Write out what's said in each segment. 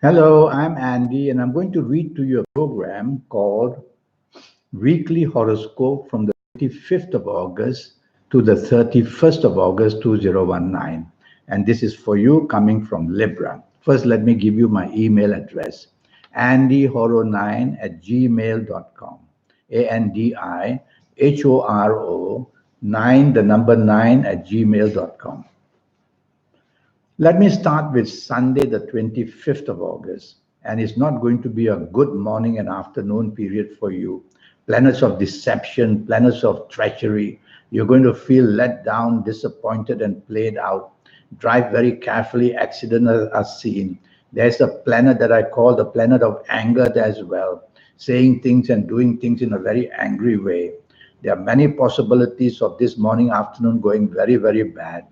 Hello, I'm Andy, and I'm going to read to you a program called Weekly Horoscope from the 25th of August to the 31st of August 2019. And this is for you coming from Libra. First, let me give you my email address andyhoro9 at gmail.com. ANDIHORO 9, the number 9 at gmail.com. Let me start with Sunday, the 25th of August, and it's not going to be a good morning and afternoon period for you. Planets of deception, planets of treachery. You're going to feel let down, disappointed, and played out. Drive very carefully, accidents are seen. There's a planet that I call the planet of anger as well, saying things and doing things in a very angry way. There are many possibilities of this morning, afternoon going very, very bad.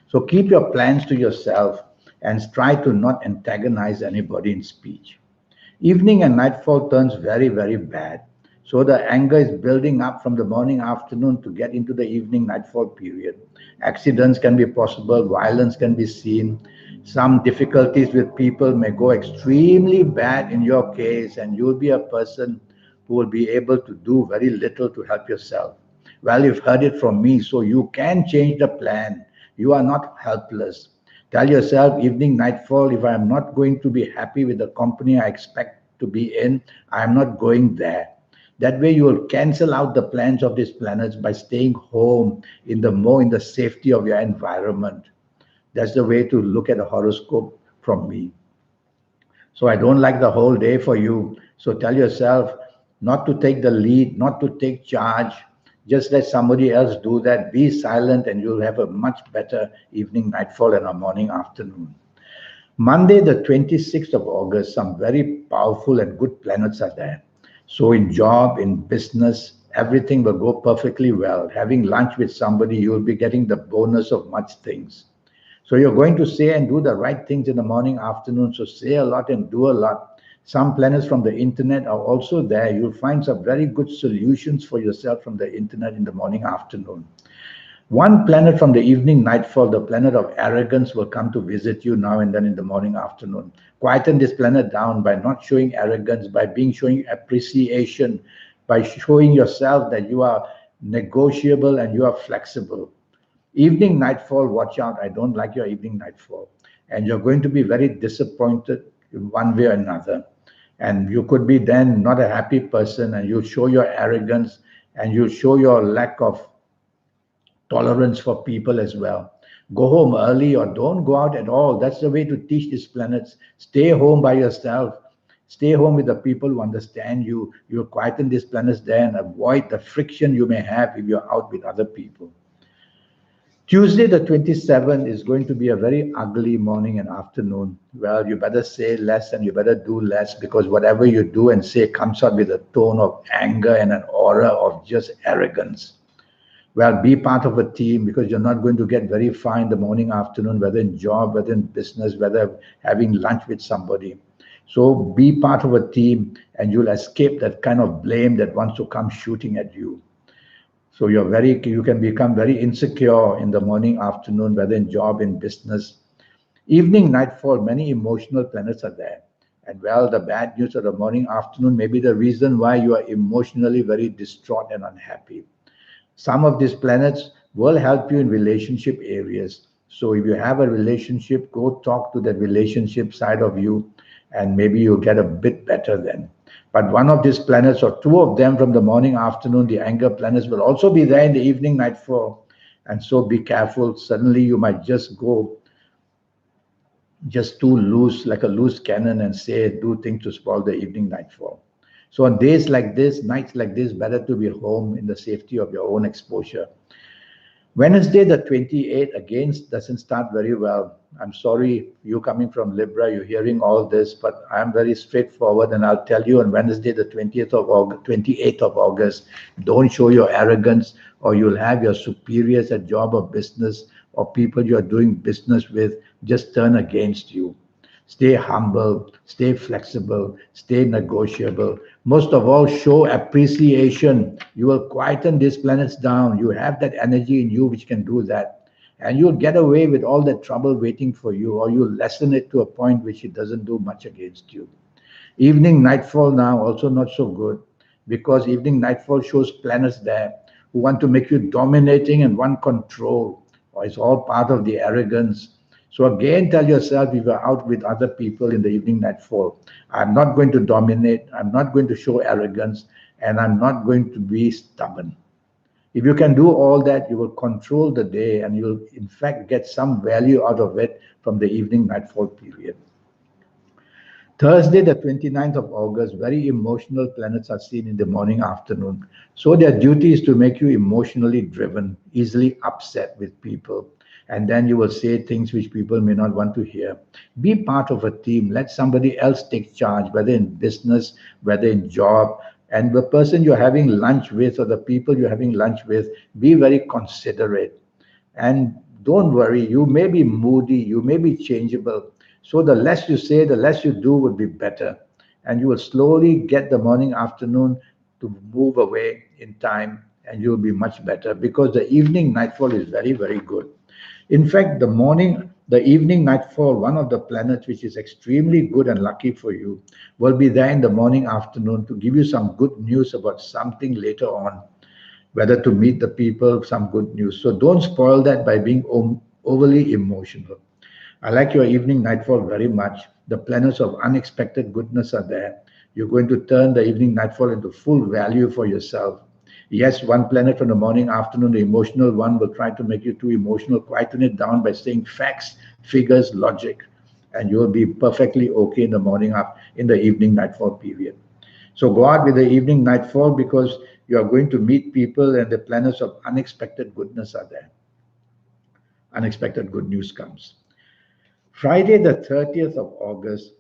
So keep your plans to yourself and try to not antagonize anybody in speech. Evening and nightfall turns very, very bad. So the anger is building up from the morning, afternoon to get into the evening, nightfall period. Accidents can be possible, violence can be seen. Some difficulties with people may go extremely bad in your case, and you'll be a person who will be able to do very little to help yourself. Well, you've heard it from me, so you can change the plan. You are not helpless. Tell yourself, evening, nightfall, if I am not going to be happy with the company I expect to be in, I am not going there. That way you will cancel out the plans of these planets by staying home in the safety of your environment. That's the way to look at a horoscope from me. So I don't like the whole day for you. So tell yourself not to take the lead, not to take charge. Just let somebody else do that. Be silent, and you'll have a much better evening, nightfall, and a morning, afternoon. Monday, the 26th of August, some very powerful and good planets are there. So in job, in business, everything will go perfectly well. Having lunch with somebody, you will be getting the bonus of much things. So you're going to say and do the right things in the morning, afternoon. So say a lot and do a lot. Some planets from the internet are also there. You'll find some very good solutions for yourself from the internet in the morning, afternoon. One planet from the evening, nightfall, the planet of arrogance, will come to visit you now and then in the morning, afternoon. Quieten this planet down by not showing arrogance, by showing appreciation, by showing yourself that you are negotiable and you are flexible. Evening, nightfall, watch out. I don't like your evening, nightfall. And you're going to be very disappointed in one way or another. And you could be then not a happy person, and you'll show your arrogance and you'll show your lack of tolerance for people as well. Go home early or don't go out at all. That's the way to teach these planets. Stay home by yourself. Stay home with the people who understand you. You'll quieten these planets there and avoid the friction you may have if you're out with other people. Tuesday, the 27th, is going to be a very ugly morning and afternoon. Well, you better say less and you better do less, because whatever you do and say comes out with a tone of anger and an aura of just arrogance. Well, be part of a team, because you're not going to get very far in the morning, afternoon, whether in job, whether in business, whether having lunch with somebody. So be part of a team and you'll escape that kind of blame that wants to come shooting at you. So you can become very insecure in the morning, afternoon, whether in job, in business. Evening, nightfall, many emotional planets are there. And well, the bad news of the morning, afternoon may be the reason why you are emotionally very distraught and unhappy. Some of these planets will help you in relationship areas. So if you have a relationship, go talk to that relationship side of you, and maybe you'll get a bit better then. But one of these planets, or two of them from the morning, afternoon, the anger planets, will also be there in the evening, nightfall. And so be careful. Suddenly you might just go just too loose, like a loose cannon, and do things to spoil the evening, nightfall. So on days like this, nights like this, better to be home in the safety of your own exposure. Wednesday, the 28th, again doesn't start very well. I'm sorry, you coming from Libra, you're hearing all this, but I'm very straightforward, and I'll tell you on Wednesday, the 20th of August, 28th of August, don't show your arrogance, or you'll have your superiors at job or business, or people you're doing business with just turn against you. Stay humble, stay flexible, stay negotiable. Most of all, show appreciation. You will quieten these planets down. You have that energy in you which can do that. and you'll get away with all that trouble waiting for you, or you'll lessen it to a point which it doesn't do much against you. Evening nightfall now also not so good, because evening nightfall shows planets there who want to make you dominating and want control, or it's all part of the arrogance. So again, tell yourself, if you're out with other people in the evening nightfall, I'm not going to dominate, I'm not going to show arrogance, and I'm not going to be stubborn. If you can do all that, you will control the day, and you'll in fact get some value out of it from the evening nightfall period. Thursday, the 29th of August, very emotional planets are seen in the morning afternoon. So their duty is to make you emotionally driven, easily upset with people. And then you will say things which people may not want to hear. Be part of a team. Let somebody else take charge, whether in business, whether in job. And the person you're having lunch with, or the people you're having lunch with, be very considerate. And don't worry, you may be moody, you may be changeable. So the less you say, the less you do would be better. And you will slowly get the morning, afternoon to move away in time, and you will be much better, because the evening nightfall is very, very good. In fact, the evening nightfall, one of the planets which is extremely good and lucky for you, will be there in the morning, afternoon to give you some good news about something later on, whether to meet the people, some good news. So don't spoil that by being overly emotional. I like your evening nightfall very much. The planets of unexpected goodness are there. You're going to turn the evening nightfall into full value for yourself. Yes, one planet from the morning, afternoon, the emotional one, will try to make you too emotional. Quieten it down by saying facts, figures, logic, and you will be perfectly okay in the morning, in the evening nightfall period. So go out with the evening nightfall, because you are going to meet people, and the planets of unexpected goodness are there. Unexpected good news comes. Friday, the 30th of August,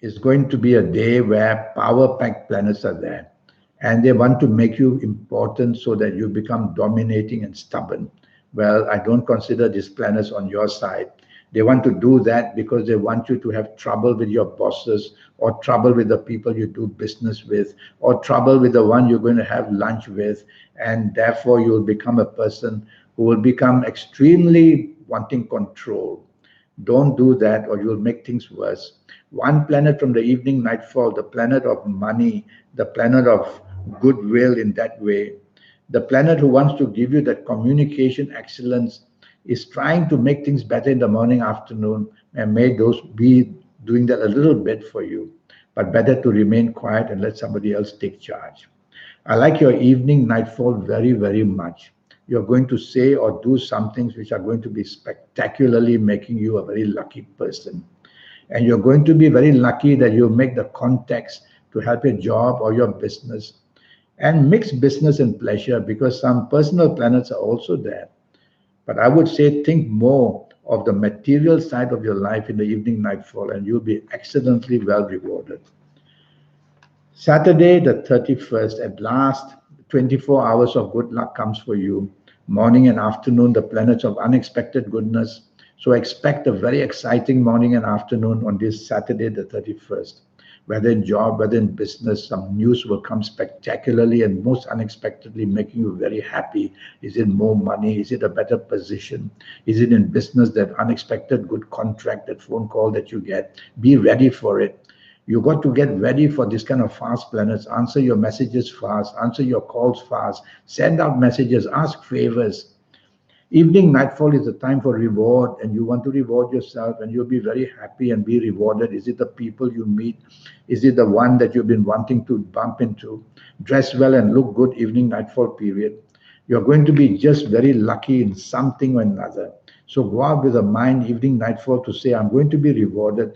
is going to be a day where power packed planets are there. And they want to make you important so that you become dominating and stubborn. Well, I don't consider these planets on your side. They want to do that because they want you to have trouble with your bosses, or trouble with the people you do business with, or trouble with the one you're going to have lunch with. And therefore, you will become a person who will become extremely wanting control. Don't do that, or you'll make things worse. One planet from the evening nightfall, the planet of money, the planet of goodwill in that way, the planet who wants to give you that communication excellence, is trying to make things better in the morning, afternoon, and may those be doing that a little bit for you. But better to remain quiet and let somebody else take charge. I like your evening nightfall very, very much. You're going to say or do some things which are going to be spectacularly making you a very lucky person. And you're going to be very lucky that you make the contacts to help your job or your business. And mix business and pleasure, because some personal planets are also there. But I would say think more of the material side of your life in the evening nightfall, and you'll be excellently well rewarded. Saturday, the 31st, at last, 24 hours of good luck comes for you. Morning and afternoon, the planets of unexpected goodness. So expect a very exciting morning and afternoon on this Saturday, the 31st. Whether in job, whether in business, some news will come spectacularly and most unexpectedly, making you very happy. Is it more money? Is it a better position? Is it in business, that unexpected good contract, that phone call that you get? Be ready for it. You got to get ready for this kind of fast planets. Answer your messages fast, answer your calls fast, send out messages, ask favors. Evening nightfall is a time for reward, and you want to reward yourself, and you'll be very happy and be rewarded. Is it the people you meet? Is it the one that you've been wanting to bump into? Dress well and look good evening nightfall period. You're going to be just very lucky in something or another. So go out with a mind evening nightfall to say, I'm going to be rewarded.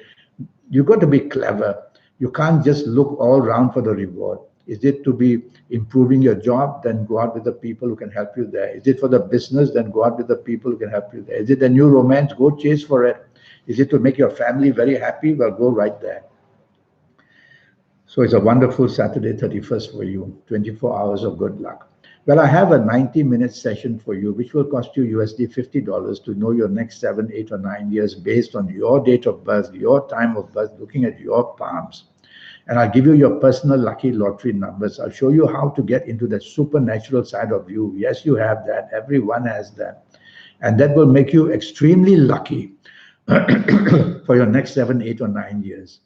You've got to be clever. You can't just look all around for the reward. Is it to be improving your job? Then go out with the people who can help you there. Is it for the business? Then go out with the people who can help you there. Is it a new romance? Go chase for it. Is it to make your family very happy? Well, go right there. So it's a wonderful Saturday 31st for you, 24 hours of good luck. Well, I have a 90-minute session for you, which will cost you USD $50 to know your next 7, 8, or 9 years based on your date of birth, your time of birth, looking at your palms. And I'll give you your personal lucky lottery numbers. I'll show you how to get into the supernatural side of you. Yes, you have that. Everyone has that. And that will make you extremely lucky for your next 7, 8, or 9 years.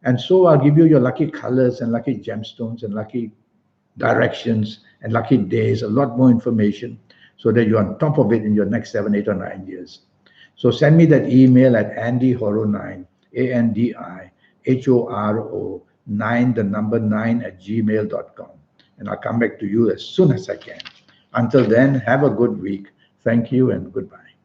And so I'll give you your lucky colors and lucky gemstones and lucky directions and lucky days, a lot more information so that you're on top of it in your next 7, 8, or 9 years. So send me that email at andyhoro9, ANDIHORO 9, the number 9 at gmail.com. And I'll come back to you as soon as I can. Until then, have a good week. Thank you and goodbye.